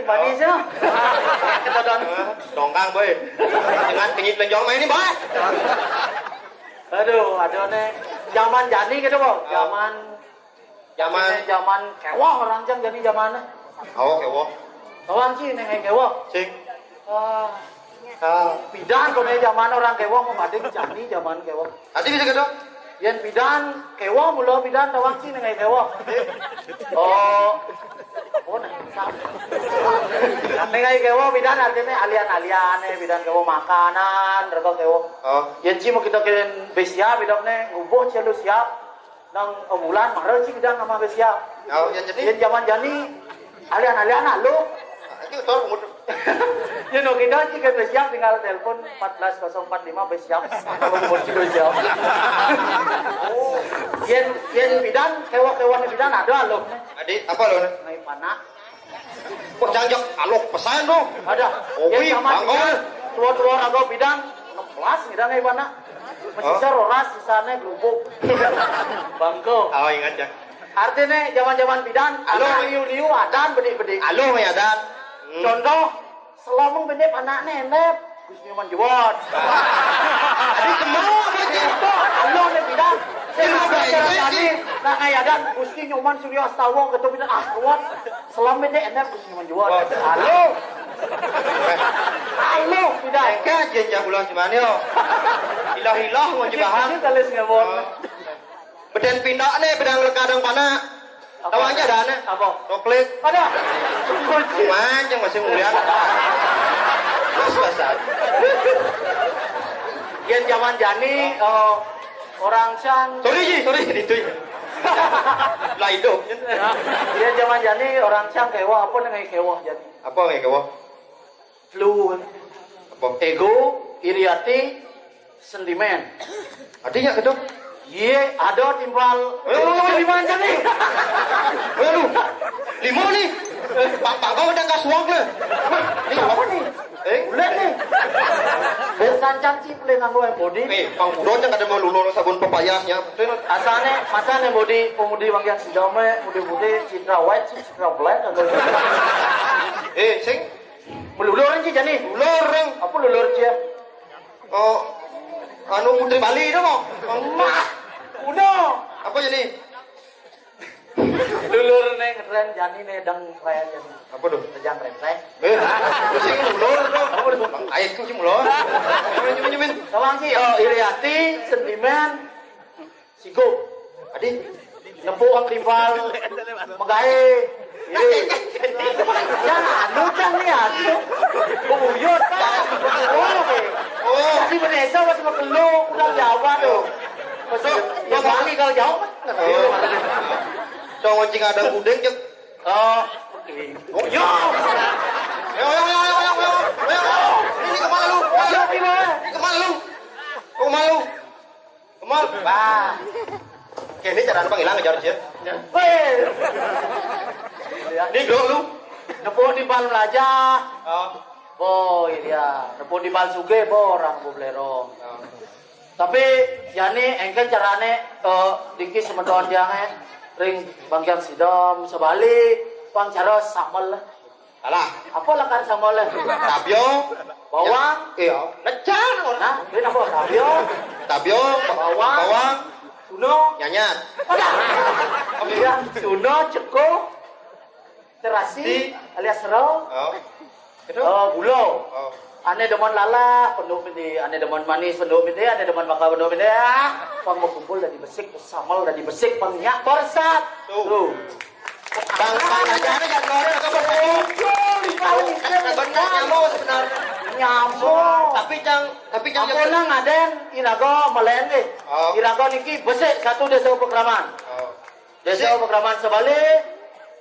manis ya. Kita dongkang boy. Dengan kenyit lenjong main ini boy. Aduh, nih. Zaman jani gitu, Bo. Zaman kewah orang jang jadi zamannya. Oh, kewah. Orang sih nengai kewah. Sing. Bidan kone zaman orang kewah mau mading jani zaman kewah. Adi bisa gitu? Yen bidan kewah mula bidan tawang sih nengai kewah. Oh. Oh, nengai kewah bidan artinya alian-alian bidan kewah makanan, rego kewah. Oh. Yen sih mau kita kirim besiap bidangnya ngubuh celu siap. Nang bulan mahal sih bidan sama besiap. Oh, yen zaman jani alian-alian lu. Itu tahu umur. Ya no kita jika bersiap tinggal telepon 14045 bersiap. Kalau mau bersiap. Oh, yen bidan kewa-kewa bidan ada loh. Adik apa loh? Ngai panah. Kok jangjak alok pesan dong? Ada. Opi, bangkol. Tua-tua raga bidan 16 bidan ngai panah. Masih roras sisanya gelubuk. Bangko. Oh ingat ya. Artinya zaman-zaman bidan, alo liu-liu adan bedik-bedik. Alo ya dan. Contoh, selomong benep anak nenep, Gusti Manjuwat. Jadi kemana begitu? Alo nih bidan, saya tadi, nah ngayadan Gusti Nyoman Surya Astawa ketua bidan kuat, selam benep enep Gusti Manjuwat. Alo bidan. Engke jenjang ulang cuman yo. Ilah-ilah mau jebahang. Ini tulis ngebon. Beden pindah nih, bedang lekadang panah. Tahu aja ada nih. Apa? Toklik. Ada. Manjang masih ngeliat. Mas. Yang zaman jani orang san. Sorry itu. Lah itu. Yang zaman jani orang san kewah apa dengan kewah jadi? Apa yang kewah? Flu. Apa? Ego, iri hati, sentimen. Artinya gitu. Iya, ada timbal. Lima aja nih. Waduh, lima nih. Pak kau udah nggak suang le. Ini apa nih? Boleh nih. Bersancang sih boleh nganggo body. Pang buron yang ada mau lulur sabun pepayahnya. Masane body pemudi bang yang sejauhnya mudi citra white sih citra black atau. Sing. Melulurin sih jadi. Lulur. Apa lulur sih? Oh, anu Putri Bali dong. Emak. Udah. Apa jadi? Lulur nih keren jani nih dang raya jadi. Apa tuh? Tejang renteng. Sing lulur dong. Apa tuh? Air tuh sing lulur. Nyumin. Tawang sih, iri hati, sentimen, sigo. Adi, nempuk ang timbal, magahe. Yan, ano dyan niya? Bumuyot pa. Oh, kasi Vanessa, mas magkalo. Kulang Jawa to. Kasi, yung bali kalau Jawa, So, ngoncing ada gudeng cek. Yo! Ini kemana lu? Yo, gimana? Ini kemana lu? Kemana? Bah. Oke, ini cara panggilan ngejar aja. Ini lu. Nepuk di bal melajah. Oh iya, nepuk di bal suge orang boblero. Tapi yani engke carane diki semedon jange ring bangkyang sidom sebalik pang cara samel. Alah, apa lah kan samel? Tabyo, bawang, iya, necan orang. nah, ini apa tabyo, bawang, suno, nyanyat. Iya, suno, ceko, terasi, alias sero, gula. Ane demen lala, penuh midi, ane demen manis penuh midi, ane demen makan penuh midi. Pang mau kumpul dan dibesik, samal dan dibesik, pangnya korsat. Tuh. Bang aja nih jangan lori atau nyamuk sebenarnya. Nyamuk. Tapi jangan. Apa nang aden irago melen deh. Irago niki besik satu desa pekraman. Desa pekraman sebalik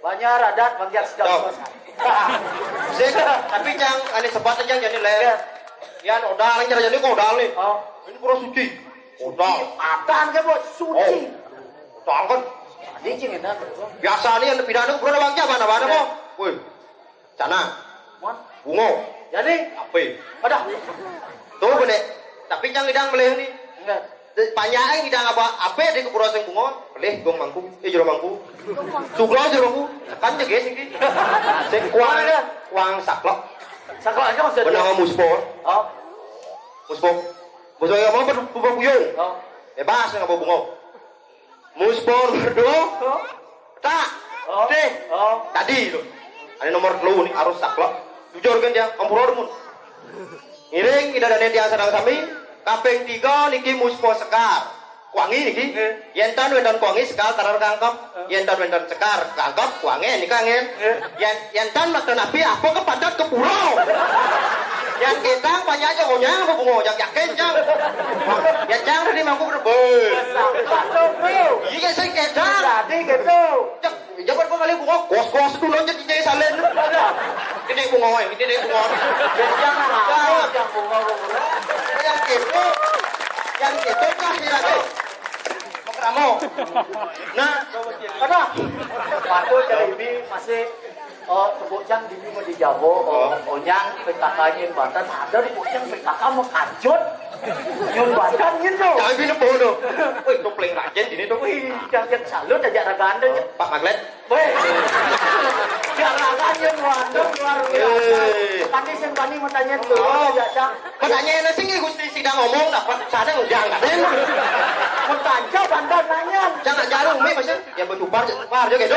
banyak adat bagian sedang. Tapi yang ane sebat aja jadi leher. Yan odal yang jadi kok odal nih. Ini pura suci. Odal. Apaan ke bos suci? Odal kan. Ini cingin Biasa nih yang pidana pura bangnya mana mo. Woi. Cana. Bungo. Jadi apa? Ada. Tuh bener. Tapi yang idang meleh nih. Enggak. Panjang idang apa? Apa di kepura sing bungo? Meleh gong mangku. Jero mangku. Sugro jero ku, tekan je guys iki. Sing kuang saklok. Saklok aja maksudnya. Benang muspo. Oh. Muspo. Muspo yang mau berbuyung. Oh. Bebas nggak mau bungo. Muspo berdua. Tak. Oh. Oh. Tadi itu. Ada nomor lu nih harus saklok. Jujur kan dia, ampun mun. Iring ida dan dia sedang sami. Kaping 3 niki muspo sekar. Kuangi niki. Yentan wendan kuangi sekal tarar kangkep. Yentan wendan sekar kangkep kuangi nika angin. Yentan makan api apa kepadat ke pulau. Yang kita banyak aja ngonyang apa bungo yang yakin jang. Ya jang tadi mampu berbes. Iya saya kedang. Tadi gitu. Jangan kali bungo kos dulu jadi jadi salen. Ini bungo ini bungo. Jangan bungo. Yang itu kasih lagi. Kamu. Nah, apa? Patu jadi ini masih kebocang di mau dijabo, onyang PKK-nya Banten ada di bocang PKK mau kancut, nyun Banten gitu. Jangan bilang bodoh. Wih, topeng rajen ini tuh. Wih, jangan salut aja raganda. Pak Maglet. Wih, jangan raganya Banten luar biasa. Tadi sing bani mau tanya tuh, ya cang. Katanya nasi nggak gusti sidang ngomong, dapat sana ujang kan? Mau tanya Banten nanya. Jangan jarum, nih masih. Yang berjupar aja gitu.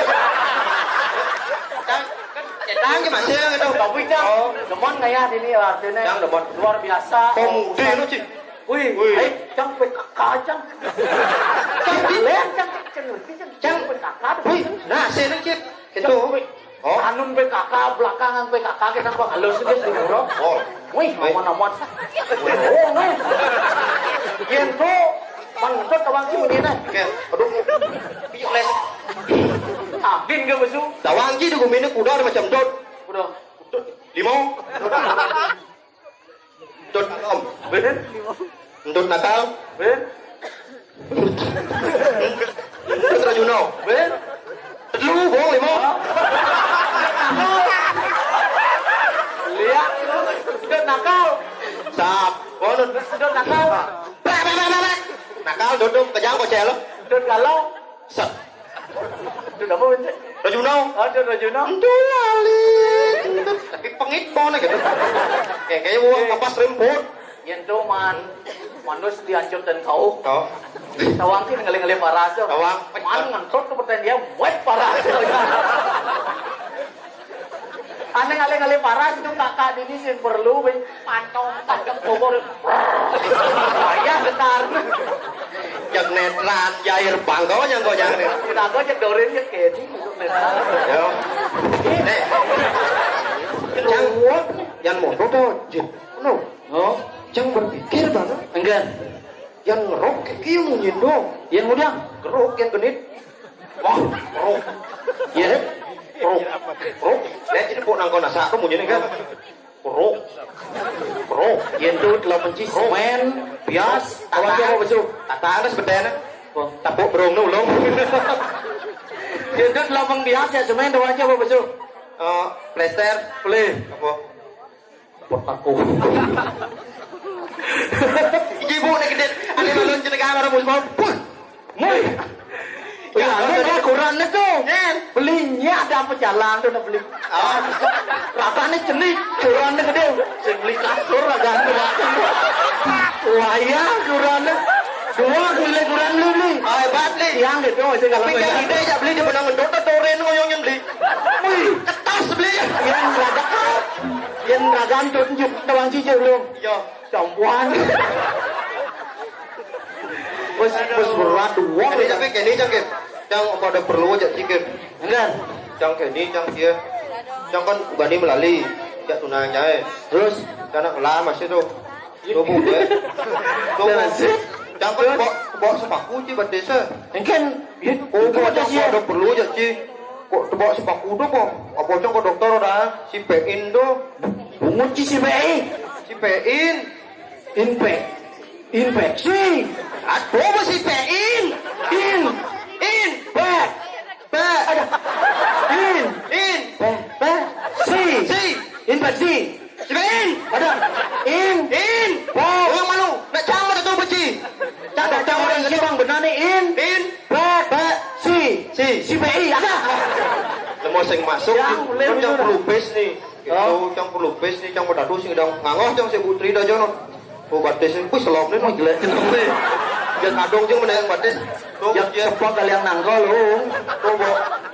Cetang ke masih gitu. Tapi cang, demon nggak ya ini artinya? Cang demon luar biasa. Pemuda lu sih. Wih, cang PKK cang. Cang lain cang PKK. Wih, nah sini cip. Itu. Oh, anun PKK belakangan PKK kita kok halus gitu di bro. Oh, wih, aman-aman. Oh, nih. Gitu. Mantap tawang sih begini. Oke, aduh. Piyok les. Abin ke besu. Tawang sih tuh gumine kuda ada macam dot. Udah. Limau. Dot om. Bener. Dot nakal. Bener. Dot rajuno. Bener. Lu bohong limau. Lihat. Sudah nakal. Sap. Bonus. Sudah nakal. Nakal dot kejang kok celo. Sudah galau. Set. Sudah apa bener? Rajuno. Ada Rajuno. Itu lali. Tapi pengit bona gitu. Kayaknya gua kapas remput. Yang tuh manus dihancur dan kau. Oh. Tawang sih ngeling-ngeling paras. Tawang. Man ngentot tuh pertanyaan dia buat paras. Aneh ngeling-ngeling paras itu kakak ini sih perlu pantong kubur. Ayah getar. Yang netran jair bangkau yang kau jangan. Kita kau cedorin ya kayak ini untuk netran. Yo. Nih. Yang motor tuh, jin. No. Oh, Jangan berpikir banget. enggak. Yang ngerok kieu munyin dong. Yang mudah. Kerok yang genit. Wah, kerok. Ya. Kerok. Kerok. Lihat ini kok nangkau nasa tuh munyin kan. Kerok. Kerok. Yang tuh telah penci semen, bias, awal dia mau besu. Tata ada sebetulnya. Tapuk berong nulung. Yang tuh telah pengbias ya semen, awal dia mau besu. Plester. Boleh. Apa? Buat aku. Ibu nih gede. Ada balon jenega marah musbol. Nih. Ya, ada ukurannya tuh. Belinya ada apa jalan tuh udah beli. Rasanya celik, ukurannya gede. Saya beli kasur agak wah ya, ukurannya. Dua beli ukuran lu nih. Hebat nih. Yang gitu, saya nggak Tapi kan ide ya beli di benang mendota toren ngoyong yang beli. Wih, Ketas beli. yang ragam tunjuk doang sih belum. Iya. Campuan. Bos berat dua. Ini tapi kini jangan jangan pada perlu aja sikit. Enggak. Jangan kini jangan dia. Jangan kan gani melalui. Ya tunanya. Terus Jangan lama sih tuh. Tuh bu deh. Tuh jangan bawa sepaku sih buat desa. mungkin Oh kok jangan ada perlu aja sih. Kok bawa sepaku tuh kok? Apa jangan ke dokter udah si pein tuh. bungut si BI Si pein. infeksi. Aduh masih pein. In back Ada. in Back. si Si. infeksi. Si pein. Ada in Wow. Yang malu. Nak campur itu beci. ada orang sih bang benar nih in In. back si PI ada. Lemo sing masuk Yang boleh kan yang bener. perlu base nih. Gitu, Oh. yang perlu base nih, yang pedadu sing dong ngangoh yang si putri dah jono. Oh batis ini, wih selom nih, Gila kenapa? yang kadung jeung menang batis. Tuh, Yang ya. sepok kalian nanggol lu. Tuh, Bo.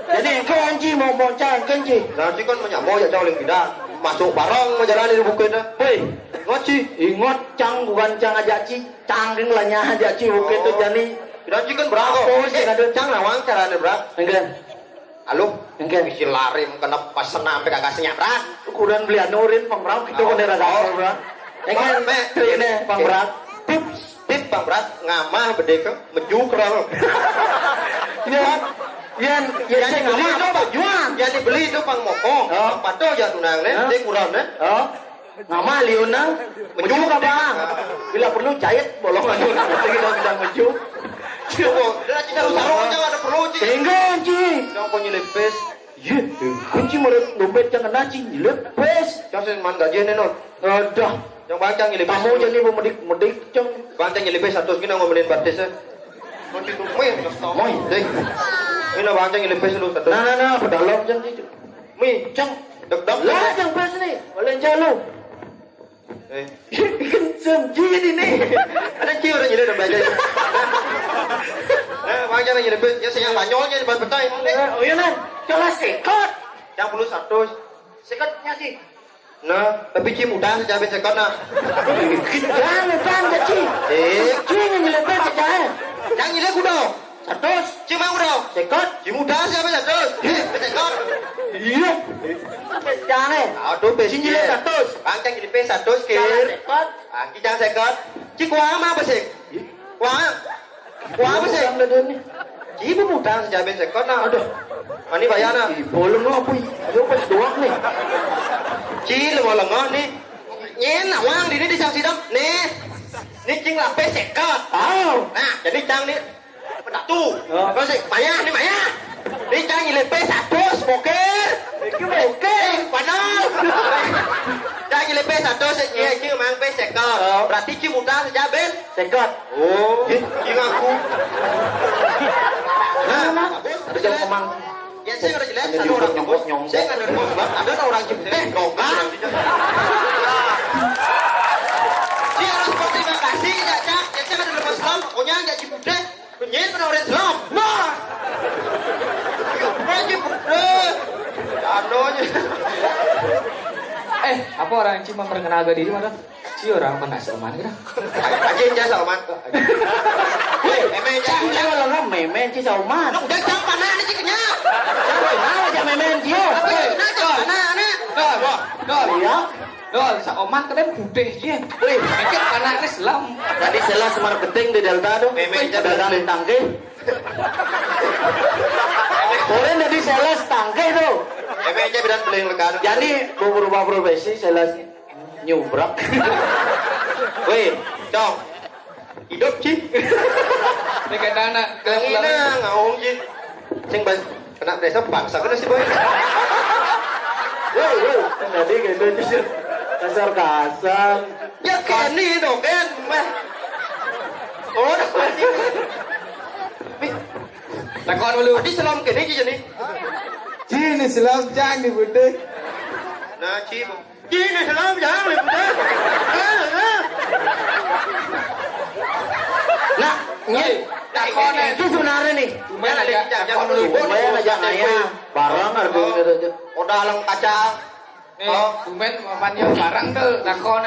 Jadi engkau anji mau bonceng kenji. Nanti kan menyamo ya jauh tidak masuk bareng menjalani di bukit dah. Hei, Ngoci. ingot cang bukan cang aja ci, cangking lahnya aja ci bukit itu jadi. Nanti kan berangko. Apa sih, ada cang lawang caranya berak. Enggak, Halo, enggak. isi lari kena pas senam sampai kagak senyap berak. Ukuran beli anurin pangbrau kita Oh. kan daerah dasar bro. Enggak, Me, ini pangbrau. Tips. Tip bang berat ngamah bedeka meju kerang. Ya, yan, yan saya nggak mau apa jual. Yang dibeli itu pang moko. Oh. Pato ya tunang nih, Oh. dia kurang nih. Oh, nggak mau liunang. Meju ka bang? Bila perlu jahit bolongan dulu. Kita sedang meju. Coba, dia cina sarung jangan ada perlu cing. Enggak ci. Jangan kau nyelipis. Iya, kunci mau dompet jangan nasi lepes. Jangan sih man gajian nih non. Dah, Yang bangcang nyelipis. kamu jadi memedik ceng. Bangcang nyelipis satu segini ngomelin batisnya. Kunci tuh, mui. Moi. Deh. Ini bangcang nyelipis dulu satu. Nah, pedalam ceng itu. Mi, Ceng. deg-deg. Lah, ceng pes nih. Boleh jalu. Eh, Kenceng jadi nih. ada ciu udah nyelip udah belajar. Bangcang nyelipis, ya sayang banyolnya di betai. Oh iya nan, coba sekot. Yang perlu satu. Sekotnya sih. Nah, tapi ciu mudah saja bisa sekot nah. Jangan kan kecil. Kecil yang nyelipet saja. Yang nyelip udah. Satus. Ciu mau udah. Sekot. Ciu mudah siapa satu? Bisa sekot. Iya. Jangan. Aduh, besi Nyelip satus. Bangcang nyelipis satu Jangan kir. sekot. Kijang sekot. Ciu kuah apa sih? Kuah. Kuah apa sih? Ciu mudah saja bisa sekot nah. Aduh. Ini bayar nah. Boleh apa? Ayo pas doang nih. Chi là một lần ngon đi nhén nào ngoan đi đi sang gì đâu nè đi chinh là bê sẹt cơ Tahu. nè để đi chăng đi đặt tu có gì mày nha đi mày nha đi chăng gì lên bê sẹt post một cái quả nó chăng gì lên bê sẹt post nhé chứ mang bê sẹt cơ là tí chi một đá ra bên Sekot. ồ chi ngang khu Bây giờ kemang. ya saya udah jelas satu orang nyong saya nggak ada bos ada orang jepang dongkang dia harus berterima kasih ya cak ya cak ada lepas Islam pokoknya nggak cipude penyen pada orang Islam nah orang cipude adonya Apa orang cuma perkenalkan diri mana? Si orang mana seoman kira? aja jasa oman Cang jangan lo ngom memen ci sauman. udah cak mana ini ciknya Cang mana aja memen ci. nah cak mana nih Dol, Iya. dol, seoman kalian putih sih. Wih, Mikir karena Islam. tadi selas semar beting di Delta tuh. Memen aja dagang tangke. Boleh jadi selas tangke tuh. aja bidan beling lekan Jadi berubah profesi selas nyubrak. weh dong hidup sih Ini kata anak ini ngaung sih sing bas kena desa bangsa kena sih boy Woi, tadi gitu sih. Kasar. ya Kenny dong Ken meh oh dah pasti takon dulu. tadi selam Kenny aja nih Jin Islam jangan dibudek. nah cip ini selam jangan lebih deh Nah, nyai, Takon itu sebenarnya nih. lumayan ada jangan dulu Lumayan aja ngaya. Barang harga gitu. udah lang kacang Bumen mapannya barang tuh takon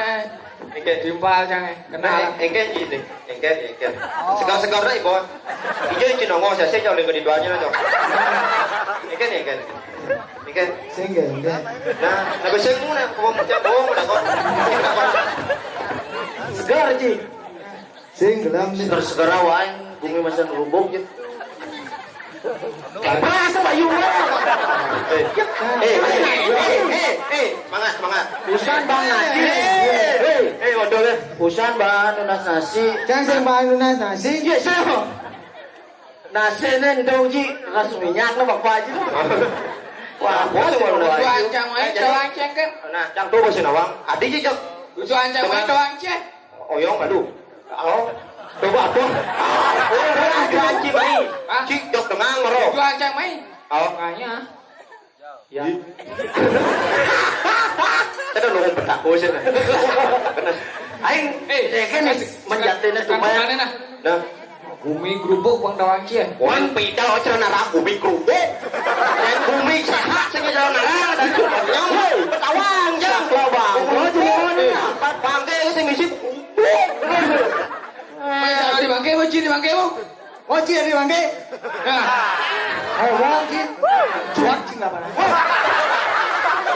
Jimpal jangan kenal. engken gì gì engken segar đấy boy ijo chỉ nó ngon sẽ cho lên cái đi đoán như nó rồi engken Singgah. nah nah besok mu nah kau mau cak bohong udah kon Segar Ji. Singgelam Segar wae bumi masan rumbuk gitu. Masa bayu semangat Usan bang nasi. waduh deh Usan bang nunas nasi. Jangan sing bahan lunas nasi. Iya sih. Nasi nen dong Ji, ras minyak nó bạc vai chứ. Wah, bố tuh mau Doang cang main, doang ceng kan. nah cang tuh masih nawang adi sih cak Doang cang main, doang ceng. oyong aduh halo coba apa oh janji bayi cik jok dengan mero Doang cang main. Makanya. Ya. Kita udah petak bosan. Aing kan menjatine supaya Nah, Bumi gerubuk bang dawang cia. wan pita ojo nara bumi kerubuk. Dan bumi sehat sing jalan nara dan nyong petawang jang lo bang. Bangke sing ngisi Di bangke, moci di bangke mo. Moci di bangke. Nah, Ayo moci. Cuak cing apa?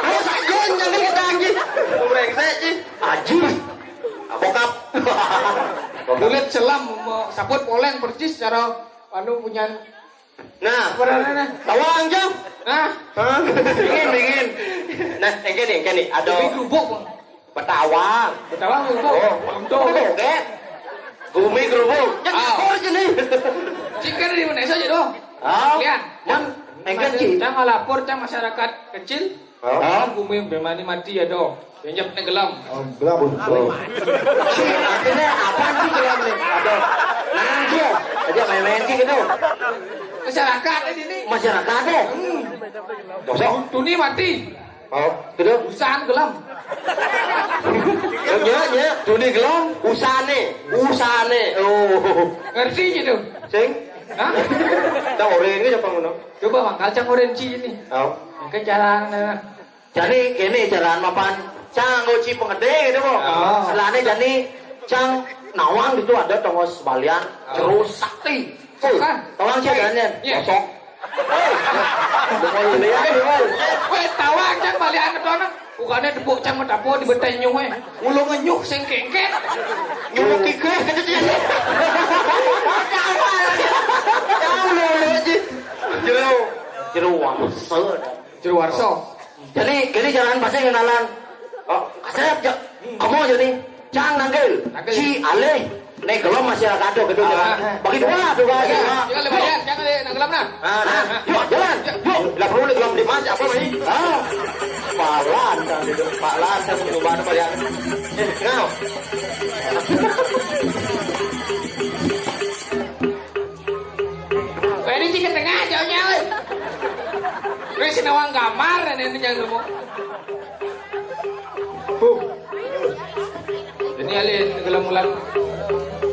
Ayo sajen jangan kita anjing. Brengsek sih. aji. Bokap. kulit selam mau saput poleng percis cara anu punya. Nah, Nah, tawang jang. nah, Hah? Dingin. Nah, yang gini, bumi ada gerubuk bang. petawang. Betawang gerubuk. Tuh, oke. Bumi kerubuk. Jangan Ah. kor sini. Cikan di mana saja doh. Ah, Lihat, man, engkan ci. Cang lapor cang masyarakat kecil. Ah. Bumi bermani mati ya doh. Benjap tenggelam. Gelap. Artinya apa sih gelam nih? Ada. Nah, dia aja main-main sih gitu. Masyarakat ini. Masyarakat deh. Dosok. Tuni mati. Oh, gitu. Usahan gelam. Ya, dunia gelom, usane. Oh, Ngerti gitu. sing. Hah? Tahu orang ini siapa ngono? Coba mangkal cang orenci ini. Oh. Ke jalan. Jadi gini jalan mapan cang goci pengede gitu kok. Oh. Selane jadi cang nawang gitu ada tongos balian jeruk sakti. Kan? Tawang sih jalannya. Iya. Kosong. Mau lihat Weh tawang cang balian ke dono. Bukannya debuk cang metapo di betai nyuh we. Ulo ngenyuh sing kengket. Nyuruh kike kata dia. jeruk wang ser. Jero warso. Jadi gini jalan pasti kenalan. Oh, saya kamu jadi cang nanggil. Nanggil. Si Ale. Nek gelom masyarakat gitu jalan. Bagi dua aja. Jangan lebayan, jangan le nanggelam nah. Nah, yuk jalan. Yuk, lah perlu di gelom di mas apa ini? Ah. Palan kan itu. Palan saya mencoba apa ya? Ngau. Weh ini ke tengah jauhnya we. Wis nawang kamar ini jangan lupa. Ini alin nanggelam ulang.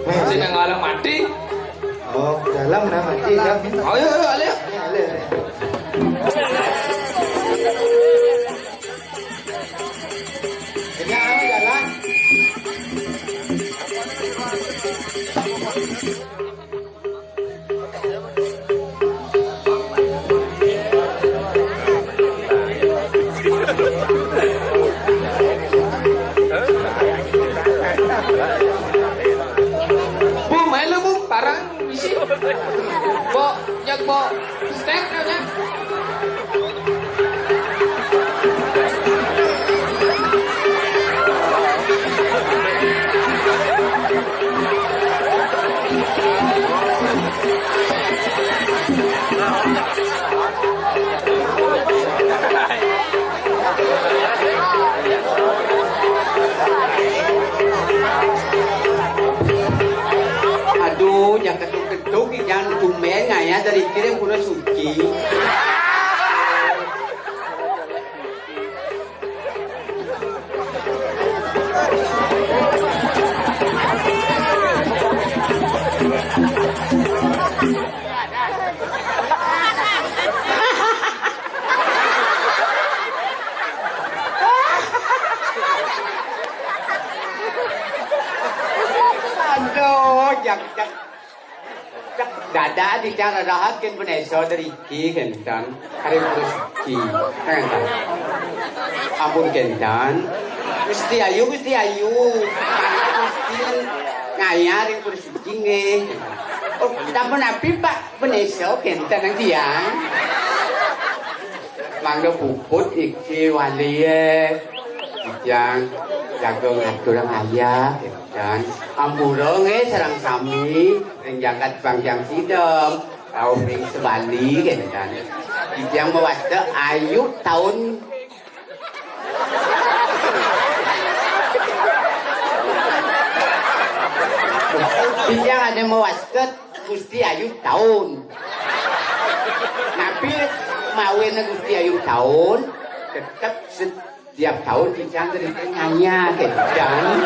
Masih nanggalang mati. Oh, dalam nama mati ya. Ayo alin. Ini apa jalan? Bu, main lu bu, parang misi. Bo, jak bo, step namanya. Aduh, yang ketuk-ketuk jangan tumben ya dari kirim udah suci. Aduh, yang dada di cara rahat kan benar saudari ki kentan hari suci kan ampun kentan gusti ayu gusti ngayar yang suci nih oh tapi napi pak benar so kentan yang tiang mangga puput iki wali yang jago ngatur ayah dan ampurong serang kami menjagat panjang sidom kau ring sebali kan yang mewasta ayu tahun yang ada mewasta gusti ayu tahun tapi mawin na Gusti Ayub tahun, tetap setiap tahun Kijang dari tengahnya Kijang.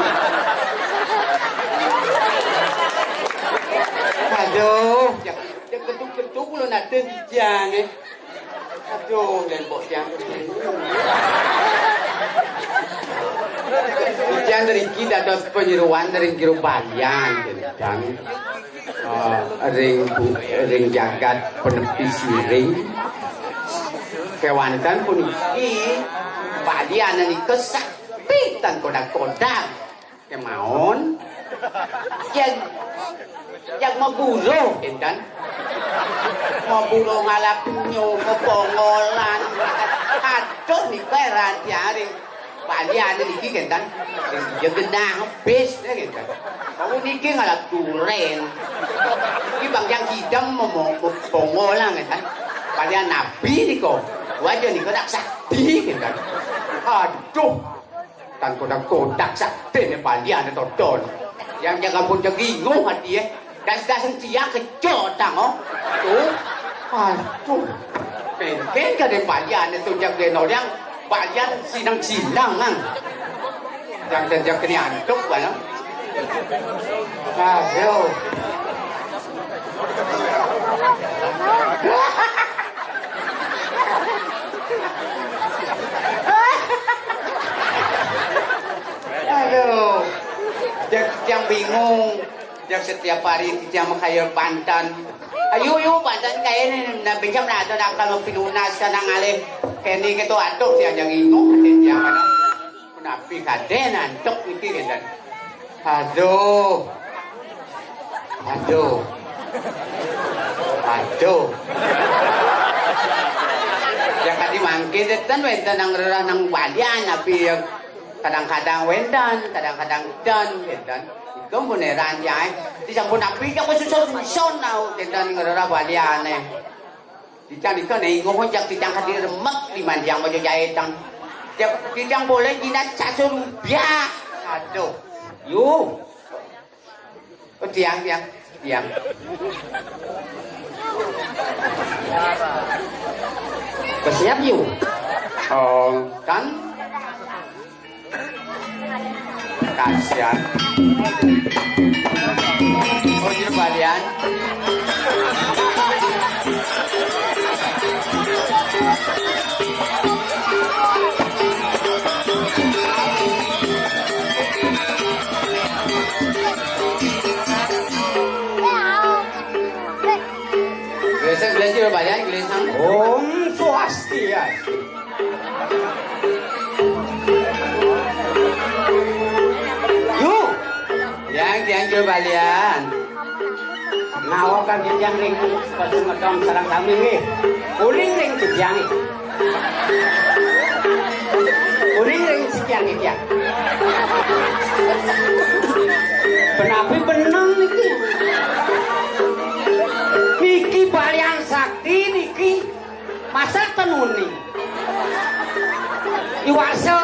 Aduh, jak ketuk-ketuk lo nanti Kijang Aduh, dan bok Kijang. Kijang dari kita ada penyeruan dari Giro Balian Kijang. Ring jagat penepi siring kewantan pun iki Balian ini kesaktitan kodak-kodak kemaon yang mabulo kan mabulo ngalap nyo kepongolan aduh nih peran tiaring Balian ini kan yang genah habis kan kamu niki ngalap duren ini bang yang hidam mau pongolan kan Balian nabi nih kok wajah nih kodak sakti kan aduh kan kodak sakti nih Balian itu don yang jangan pun bingung hati ya das-dasan dia kecotang oh tuh aduh pengen kan deh Balian itu jangan orang Balian sinang-sinang kan jangan kena antuk kan aduh aduh yang bingung yang setiap hari dia menghayal pantan ayo pantan kayak ini nabi jam lah tu nak kalau pilunas kanang alih kini kita atuk dia yang bingung dia mana nabi kaden antuk ini kan aduh yang tadi mangkit itu wendan ang rerah ng Balian tapi yang kadang-kadang wendan kadang-kadang dan wendan ikaw mo neran ya di sampun napi ka mo susun now wendan ng rerah Balian di cang ikaw na ingo jak di cang hadir mak di manjang mo jayet ang di cang boleh ginat sasurubya aduh yu tiang bersiap yuk kan kasihan jadi Balian Gelas Balian, gelas Om Swastiastu. Yuk, yang Balian. Ngawakan yang ring sepatu ngedom sarang kami nih. Uling ring sekian nih. Uling ring sekian nih ya. Benapi benang nih. Niki Balian sakti niki masa tenuni iwarso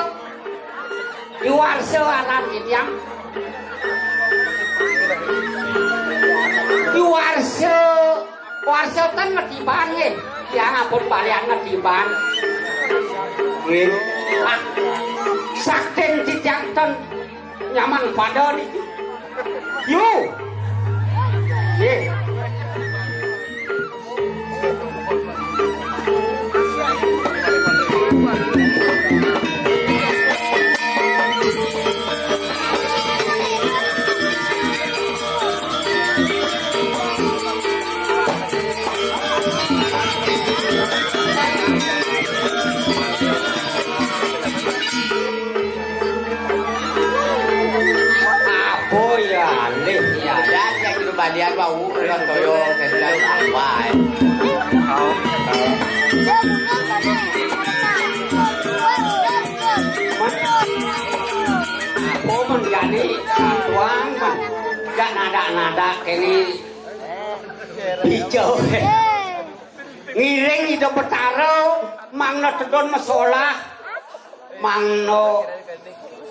alam yang iwarso kan ngetiban ya yang apun Balian ngetiban sakten dijantan nyaman pada niki yuk Balian bau orang toyo kelas awal. Aku menjadi tuang man, gak nada kini hijau. Ngiring itu petaro, mangno tedon masalah, mangno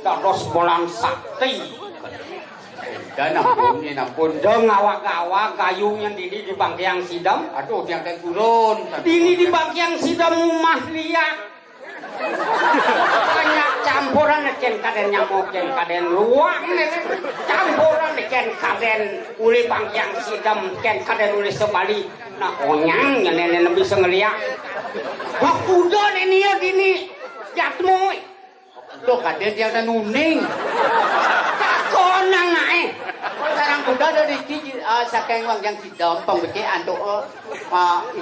dados bolang sakti. Dan ampun. Dong awak-awak kayunya dini di bangkiang sidam. Aduh, yang kayak turun. Dini di bangkiang sidam mah liat. Banyak campuran ken kaden nyamuk ken kaden luang campuran ken kaden uli bangkiang sidam ken kaden uli sebali. Nah onyang yang nenek bisa ngeliat. Wah udah ini ya dini jatmoy. Tuh kaden yang ada nuning. Kakonang nae. Sarang kuda dari kiki sakeng wang yang sidam pembeke antuk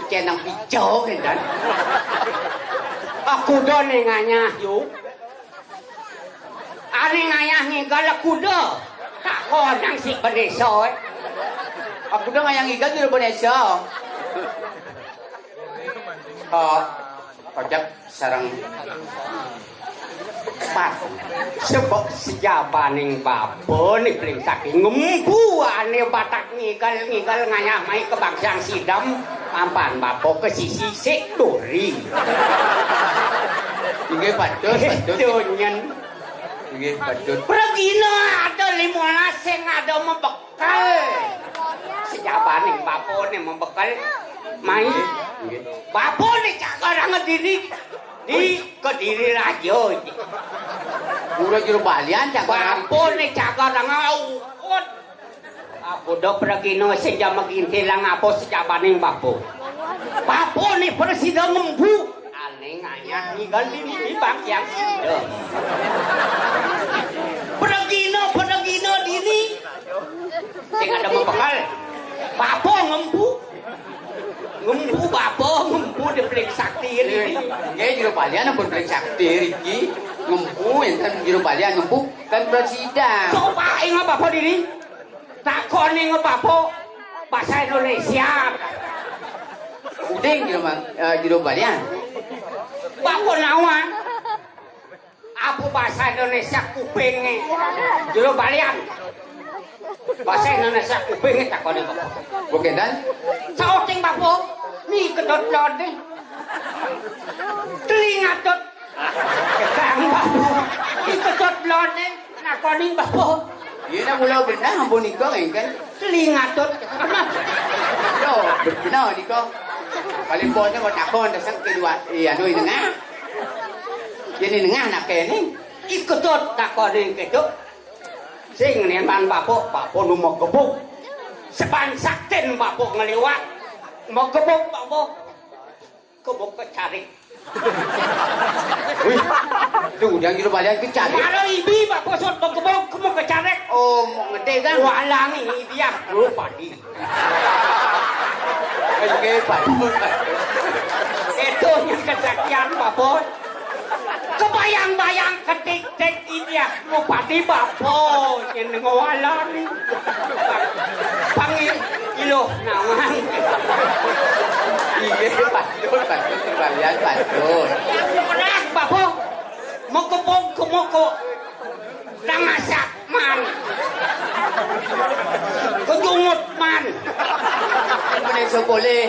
ikan yang hijau kan. Aku kuda nih nganyah yuk. Ani nganyah ngigal kuda. Kakonang si pedeso. Aku udah ngayang ikan di Indonesia. Pajak sarang Pak, sebab sejabaning babon ni paling saking ngembu ane batak ngigal nganyah mai ke bangsang sidam ampan bapo ke sisi sik duri. Ini patut. Donyen. Ini patut. Pergino ada 15 sing ada membekal. Sejabaning babon ni membekal mai. Bapo ni cakarang diri di Kediri Rajo. Udah juru balian cakap. Bapo ni cakarang ukot. Aku do pergino sejak magintilang apo sejabaning bapo. Bapo ni presiden ngembu. Ane nganyah ngigal di bangkiang sidam. Pergino dini. Sing ada membekal. Bapo ngembu. Ngembu di pelik sakti ini. Ya juru balian pun paling sakti Riki. Ngempu enten juru balian ngempu kan presiden. Coba ingat bapo diri. Takoni ngebapo bahasa Indonesia. Udeng juru balian. Bapo nawan. Apa bahasa Indonesia kupingnya? Juru balian. Bahasa Indonesia kupingnya takoni bapo. Bukan dan? Sauting bapo. Ni kedot-dot deh. Telinga dot. Kang bapo. Ni kedot-dot deh. Nakoni bapo. Iya na mula benar ampun iko kan. Telinga dot. Yo, benar iko. Paling bonnya kau takon dasar kedua. Iya nu tengah. Jadi tengah nak kene. Ikut dot takoni kedot. Sing neman bapo nu mau gebuk. Sepan sakten bapo ngeliwat. Mau gebuk bapo. Gebuk kecarik. Wih, tuh yang juru balian kecari. Kalau ibi bapo sot mau gebuk kamu kecarik. Oh, mau gede kan? Walang ini dia dulu padi. Oke, Pak. Itu yang kesakian bapo. Kebayang-bayang ketik-tik ini ya lupa di bapo yang ngawalan panggil ilo nawang Iya, patut kalian patut. berat bapo mau kemoko nangasak man kejungut man Indonesia boleh.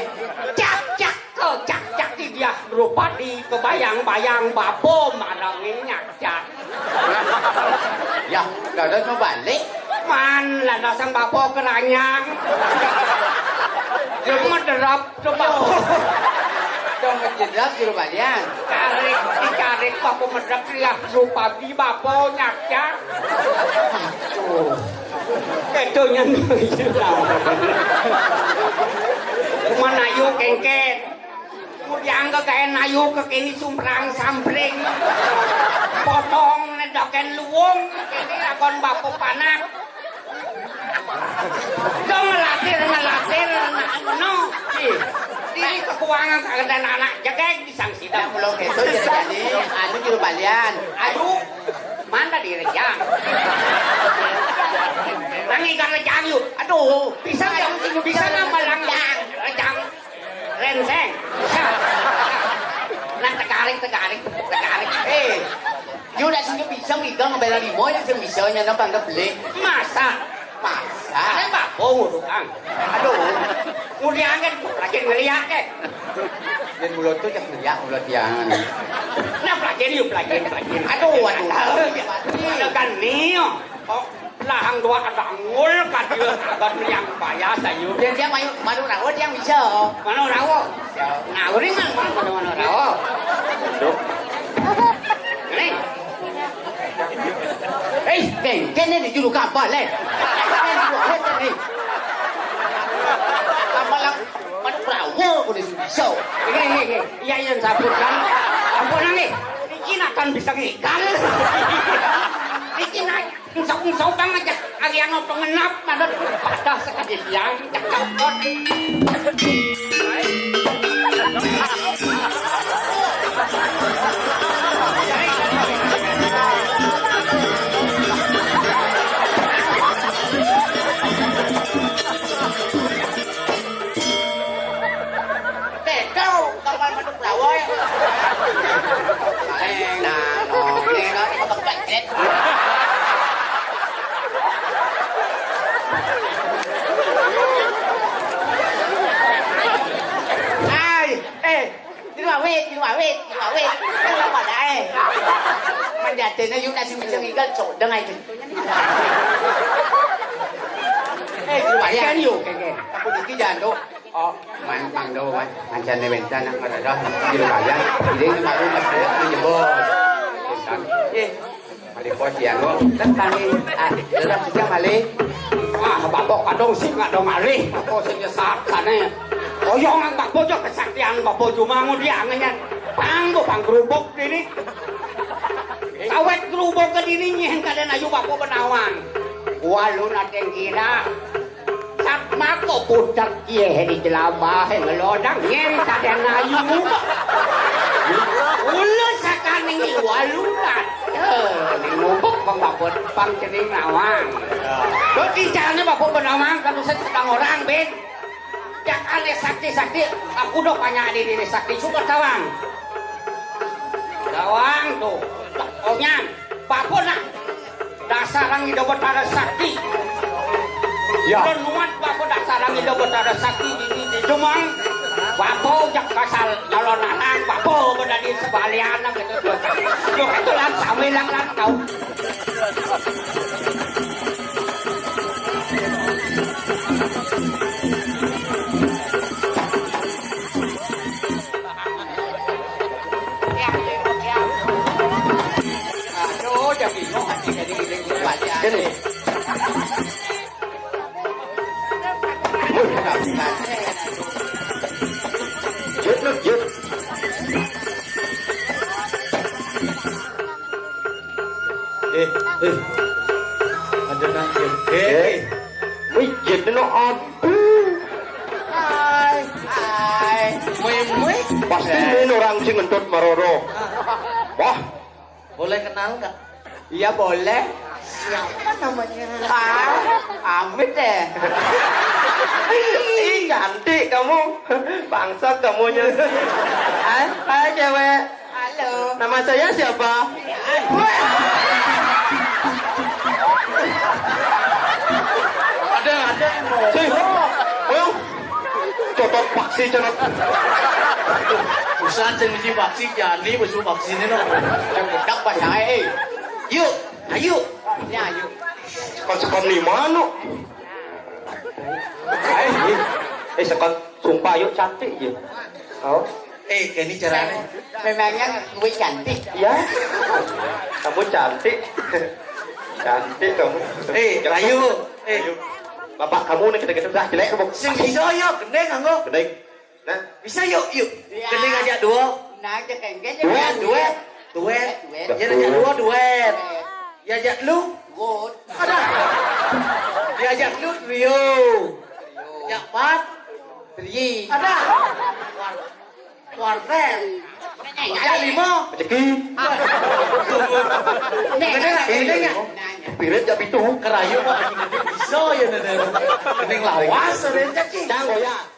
cak di dia lupa di kebayang-bayang bapo marangin nyacak Ya, kalau mau balik. man lah dasang bapo keranyang yang mederap coba Dong menjedak juru balian. dicari bapo mederap dia lupa di bapo nyacak itu yang mana yuk kengket kemudian ke kain nayu ke kini sumprang sampring potong nedoken luwung kini lakon bapo panak dong ngelatih no ini kekuangan kagak anak jaga disang sidang Belum itu jadi anu juru balian. aduh mana di rejang nangi kan rejang yuk aduh bisa nggak malang rejang renseng nah tegaring Dia udah sini bisa ngigang ngebela limo yang bisanya nambah beli. masa ada bapo tukang Aduh, kemudian kan lagi ngeliat kan dan mulut tuh cak ngeliat mulut yang. nah pelajari yuk pelajari Aduh. ada kan nih oh lah tang dua dangul kan dia kan yang payah sayu. Dia madu rawo dia bisa. Mana rawo? Ngawringan mana rawo. Ini. Kene ni julu kapal le. Kapal lang madu rawo ko di bisa. Ini. Iya yang sabutkan. Ampun nangis. Ini akan bisa ikan. Ini usap bang aja. Ari yang pengenap mana patah sekali yang cakap kot. Kau kapal madu rawo. Di luar wit. Kalau pada mendatin ayu nasi macam ini kan cok dengan itu. Di luar kan yuk. Aku di kijan tu. Oh, mang đâu man. Macam ni bentan nak ada dah. Di luar kan. Jadi ni malu macam ni jebol. Mali kau siang tu. Dan kami dalam sejak mali. Bapak kadang sih nggak dong alih. Bapak senyesat sana. Oyong ang bakbo jo kesaktian bakbo cuma dia nganyan pang gerubuk ini awet gerubuk ke diri nyen kaden ayu bakbo benawang walu nateng kira sak mako pudak ye di jelabah ngelodang nyen kaden ayu ulu sakaning walu kat ning ngubuk bang bakbo pang cening nawang dadi jangan bakbo benawang kan sedang orang ben yang aneh sakti aku dok banyak di diri sakti super tawang tuh onyang papona dasarang hidup betara sakti ya dan nuat bapo dasarang hidup betara sakti di Jumang bapo jak kasal nyalon anak bapo beda di sebalian gitu tuh itu lang sami lang tau Ini. Jut. Ada nanti. Wih, jut no on. Mui. Pasti ini orang sing ngentut maroro. Wah, Boleh kenal nggak? Iya boleh. Siapa namanya? Amit deh. ih cantik kamu, bangsat kamunya. Hai cewek. Halo. Nama saya siapa? Ada. Sih, oh, cotot paksi cotot. Usaha jangan vaksin jadi besok vaksinnya no. Dak pasai. Yuk, ayo. Ya yuk. Sekon lima no. Sekon sumpah yuk cantik ya. Oh. Ini caranya. Memangnya gue cantik. Ya. Kamu cantik. Cantik kamu. Ayo. Bapak kamu nih kita dah jelek kamu. Sing bisa yuk, gendeng anggo. Gendeng. Nah, Bisa yuk. Ya. Gendeng aja dua. Nah, kengket. Duet. Ya aja dua duet. Ya aja lu. Good. Ada. Diajak lu trio. Ya empat. Three. Ada. Kuartet. Ya lima. rezeki. Gendeng ya. Pirit ya pitu. Kerayu mah bisa ya. Gendeng lawas. Gendeng Jangan goyang.